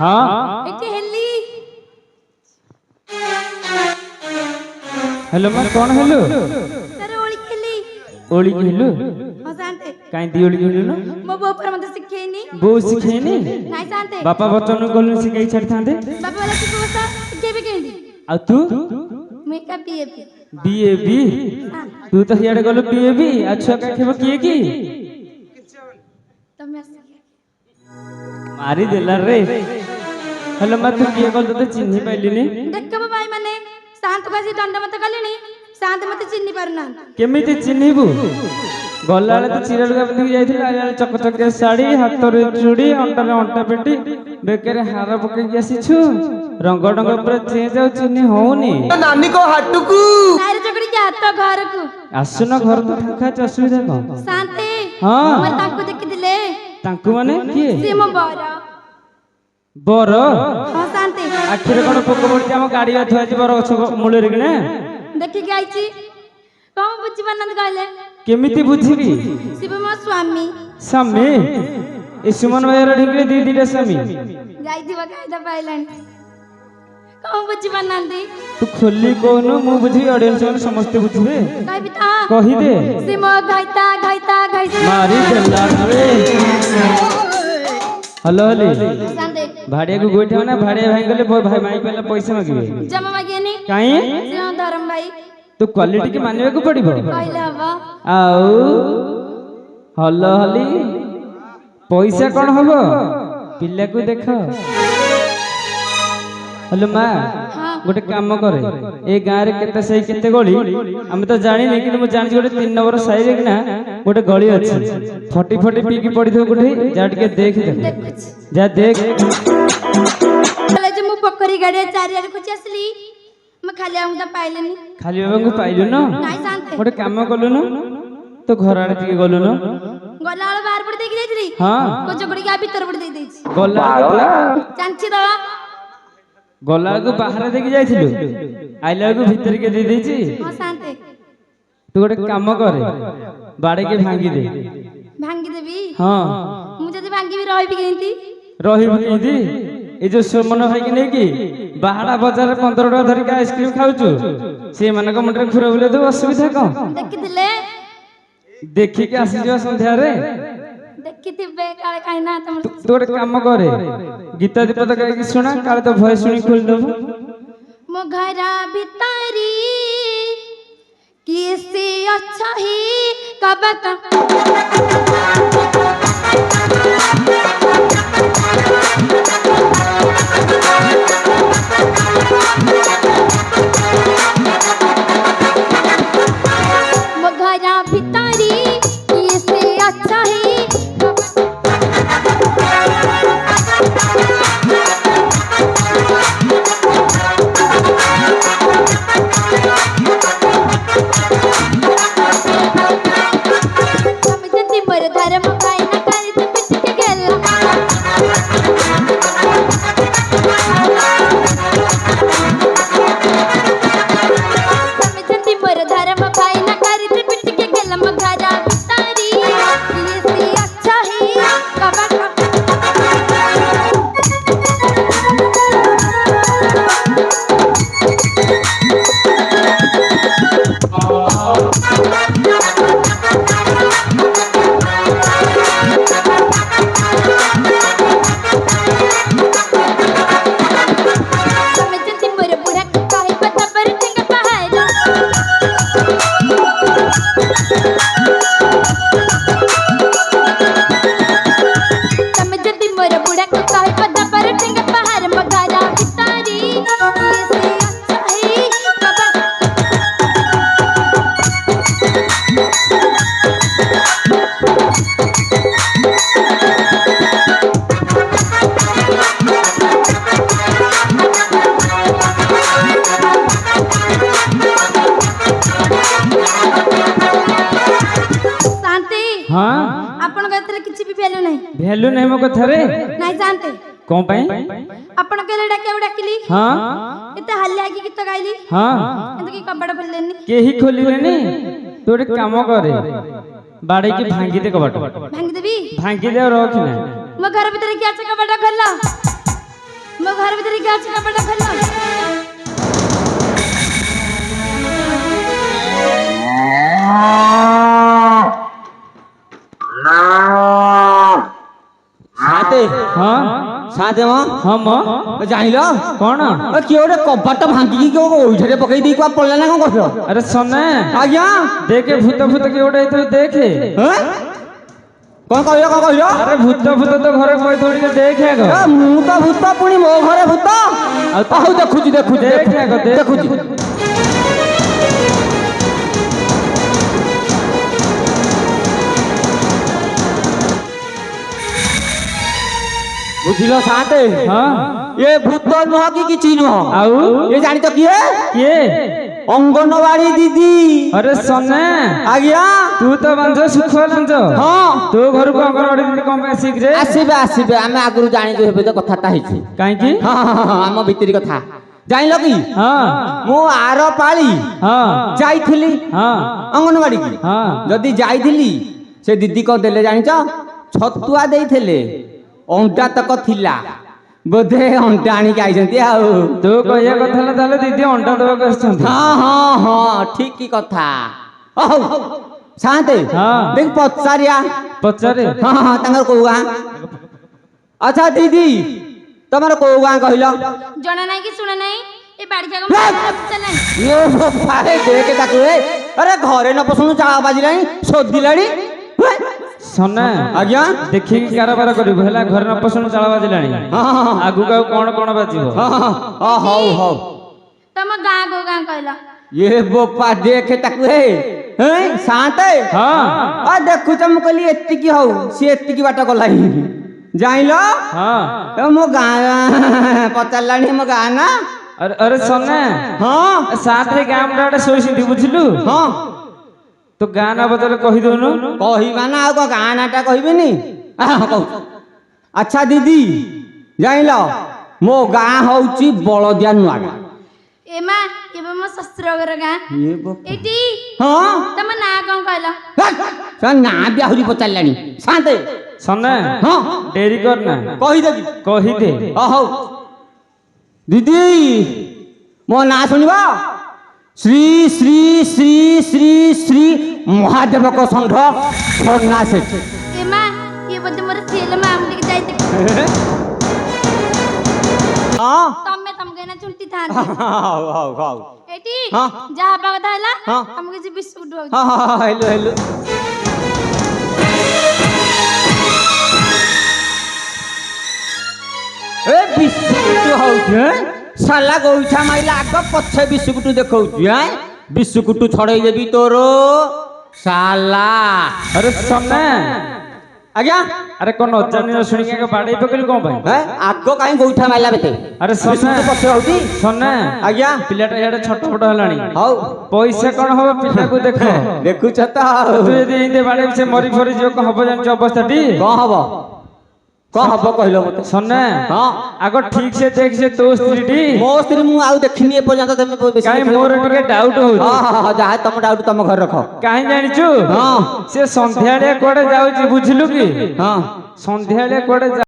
हाँ एके heli hello मैं कौन हेलो सर ओली खेली ओली हेलो हां शांते काई दी ओली हेलो ना मो बो पर मते सिखेनी बो सिखेनी नाइ शांते बापा बचन गलु सिखाई छाड़ थांदे बापा वाला की व्यवस्था केबे केंदी आ तू मैं का बीएपी बीएबी हां तू तो हियाड़े गलु बीएबी अच्छा का खेबो किए की तमे मारी देला रे हेलो मैं तू किए गल तो चिन्ही पाइलिनी देखबो भाई माने शांत बासी दंड मत गलेनी शांत मत चिन्नी परना केमिति चिन्हिबु गलाले तो चिरल का बंदी जाइथिला आले चकचकिया साड़ी हाथ रे चूड़ी अंटा रे अंटा पेटी बेकेरे हार पके आसीछु रंग डंग पर चेंज आउ चिन्हि होउनी नानी को हाटुकू नारे चकड़ी के हाथ घर को आसुना घर तो फाका असुविधा को शांति हां मोर ताकू देखि दिले तांकु माने की से मो बर बर हां शांति आखिर कोन पोक पड़ती हम गाड़ी अथवा जी बर गछ मूले रे किने देखि के आइची कम बुझी बनंद कहले केमिति बुझिबी शिव मो स्वामी स्वामी ए सुमन भाई रे ढिकले दी दीटा स्वामी जाई दिवा कायदा पाइलानी कम बुझी बनंदी तू खोली कोनु मु बुझी ऑडियंस में समस्त बुझिबे कहबी ता कहि दे से मो गाइता गाइता गाइता मारी देला रे हेलो हली शांति भाड़िया को गोइठा ना भाड़िया भाई गले भाई माई पहले पैसा मांगिबे जमा मागियानी काई से धर्म भाई तो क्वालिटी के मानवे को पड़िबो कहले हवा आउ हेलो हली पैसा कोन हबो पिल्ला को देखो हेलो मां हां गोटे काम करे ए गां रे केते सही केते गली हम तो जानि नै कि मु जानि गोटे 3 नंबर साइड रे ना गोटे गली अछि फटी फटी पी की पड़ी थो गोटे जा के देख दे जा देख चले जे मु पोखरी गाड़ी चारिया रे कुछ असली मैं खाली आऊं त पाइलेनी खाली बाबा को पाइलु न नाइ शांति गोटे काम कलु न तो घर आड़े टिके गलु न गलाळ बाहर पड़ देख जाइतली हां को चकड़ी के भीतर पड़ दे देछि गला चांची दवा गला को बाहर देख जाइथिलु आइला को भीतर के दे देछि हां शांति तू गोटे काम करे बाड़े के भांगी दे भांगी देबी हां मु जदी भांगी भी रहबी केंती रहिबु केंती ए जो सोमन भाई के नेकी बाहाड़ा बाजार 15 टका धरि के आइसक्रीम खाउछु से मानक मुंडरे खुरा बुले दो असुविधा को देखिथिले देखि के आसी जो संध्या रे देखिथिबे काले काइना तुम तोर काम करे गीता दीपत गाय के सुना काले तो भय सुनी खोल दबो मो घरा भितरी किसे अच्छा ही कबत मो घरा भितरी किसे अच्छा ही मोर धर्म खाई ना कर ते पिछ के गेला समझती मोर धर्म खाई ना कर ते पिछ के गेला मघरा भितारी ये से अच्छा ही कबा हां आपण गतले किछि भी वैल्यू नहीं वैल्यू नहीं मो कथा रे नहीं जानते कोन पई आपण केले डाके डाकिली हां एते हल्ले आकी गीत गाइली हां एते की कबड़ खोललेनी केही खोलिलेनी तू एक काम करे बाड़े की भांगी दे कबाट भांगी देबी भांगी दे रख ना मो घर भीतर की अच्छा कबड़ खोलला तो घर भीतर क्या अछि कपड़ा खोलो साथे हाँ साथे म हाँ म जानिलो कौन किए गोटे कबाट भांगी कि ओइठरे पकई देई कुआ पड़ला ना कोन कहलो अरे सोने आज्ञा देखे भूत भूत के उड़े तो देखे हैं कोन कहलो अरे भूत भूत तो घरे कोई थोड़ी के देखे गो ए मु तो भूत पुणी मो घरे भूत आउ देखुची देखे गो देखुची बुझिलो साथे हाँ ये भूत नुह कि किछि नुह आउ ये जानी तो किए किए अंगनवाड़ी दीदी अरे सोने आज्ञा तू तो बंजो सुखवा बंजो हाँ तू घर को अंगनवाड़ी दीदी कौन पे सीख रे आसीबे आसीबे आमे आगुरु जानि जो हेबे तो कथाटा हिची काहे की हाँ आम भितरी कथा जानिलो कि हाँ मु आरो पाली हाँ जाइथिली हाँ अंगनवाड़ी की हाँ जदी जाइथिली से दीदी को देले जानिच छतुआ देइथिले अंडा तक थिला बोधे अंडा आनी के आइछंती आउ तू कहिया କଥା ना ताले दीदी अंडा दबा के आछंती हाँ ठीक की कथा ओह शांते हाँ। देख पचारिया पचारे हाँ तंगर को गां अच्छा दीदी तमर को गां कहिलो जणा नाही कि सुना नाही ए बाड़ी जागा चलन ये अरे देख ताकू अरे घरे न पसुनु चाळा बाजिलानी सोदिलानी सोना आज्ञा देखि कि कारोबार करिबो हला घर न पसंद चाला बाजिलानी हाँ आगु का कोन कोन बाजिबो हाँ हौ तम गाँ गो गाँ कहला ये बोपा देख ताकू हैं शांते हाँ आ देखु त म कहली एत्ती की हौ सी एत्ती की बाटा गलाई जाइलो हाँ मो गाँ पचारलानी मो गाँ ना अरे अरे सोना हाँ साथ ही गाम डाडे सोइसिंदी बुझलु हाँ तो गाना बदले कहि दोनु कहिबा ना आ गाँ नाटा कहबेनी कहू अच्छा दीदी जाइलो मो गाँ हौची बलदिया नुआगा एमा एबे मो ससुर घर गाँ ये बोपा एटी हाँ तम ना कौन कहला सा ना भी आहुरी पचारलानी शांते सोना हाँ डेरी करना कहि देबी कहि दे हौ दीदी मो ना सुनिबा श्री श्री श्री श्री श्री महादेव को संघ छोड़ना से एमा ये बदे मोर सेल मामले के जाइते हाँ तमे तमके ना चुलती था हाउ एटी हाँ। जहाँ बात हैला हाँ। हमके जे बिस्कुट हो हाँ हेलो हेलो ए बिस्कुट हौ साला गोइठा माइला आग पछे बिस्कुट देखौछु हैं बिस्कुट छड़ाई देबी तोरो साला अरे सोना आज्ञा अरे कोन अजानी न सुनि के बाडई पकल कोन भाई हैं आग काई गोइठा माइला बेटे अरे सोना बिस्कुट पछे होती सोना आज्ञा पिलाटा याडे छोट छोट हलानी हौ पैसा कोन हो पिला को देखो देखु छता तू यदि इन्दे बाडे से मरी फरी जो को हबो जान अवस्था टी कौन हब कहलो मते सोना हां आगो ठीक से देख से तो स्त्री टी मो स्त्री मु आउ देखिनी ए पर्यंत तमे बेसी काई मोर टिके डाउट हो हां जहा तम डाउट तम घर रख काई जानिचु हां से संध्याळे कोडे जाउची बुझलु की हां संध्याळे कोडे